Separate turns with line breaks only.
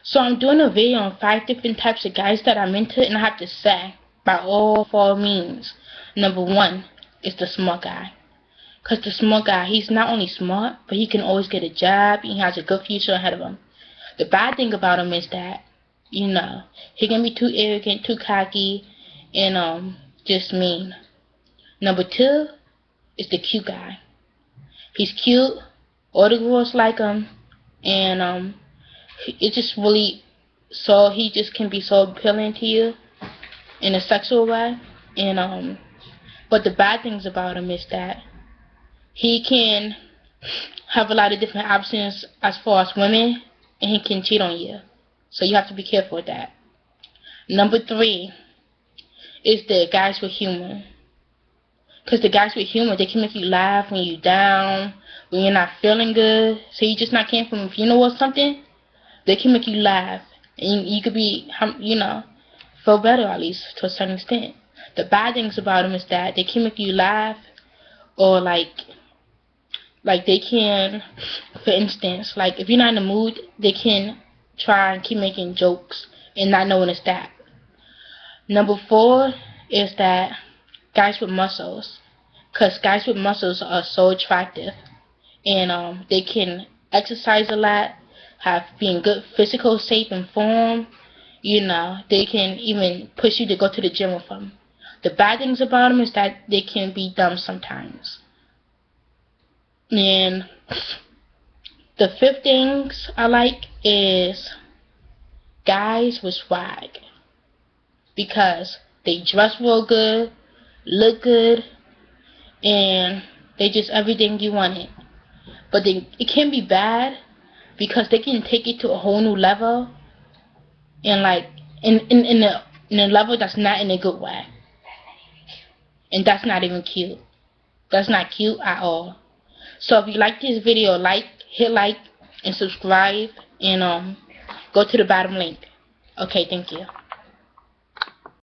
So I'm doing a video on 5 different types of guys that I'm into, and I have to say, by all 4 means, number 1 is the smart guy. Because the smart guy, he's not only smart, but he can always get a job, and he has a good future ahead of him. The bad thing about him is that, he can be too arrogant, too cocky, and just mean. Number 2 is the cute guy. He's cute, all the girls like him, and it just really, so he just can be so appealing to you in a sexual way. And but the bad things about him is that he can have a lot of different options as far as women, and he can cheat on you, so you have to be careful with that. Number 3 is the guys with humor. Because the guys with humor, they can make you laugh when you're down, when you're not feeling good, so you're just not caring for them. If you know what something, they can make you laugh, and you could be, feel better at least to a certain extent. The bad things about them is that they can make you laugh, or like they can, for instance, like if you're not in the mood, they can try and keep making jokes and not knowing it's that. Number 4 is that guys with muscles, cause guys with muscles are so attractive, and they can exercise a lot, be in good physical shape and form. They can even push you to go to the gym with them. The bad things about them is that they can be dumb sometimes. And the 5th things I like is guys with swag, because they dress real good, look good, and they just everything you wanted. But it can be bad because they can take it to a whole new level, and like in a level that's not in a good way, and that's not even cute. That's not cute at all. So if you like this video, hit like and subscribe, and go to the bottom link. Okay, thank you.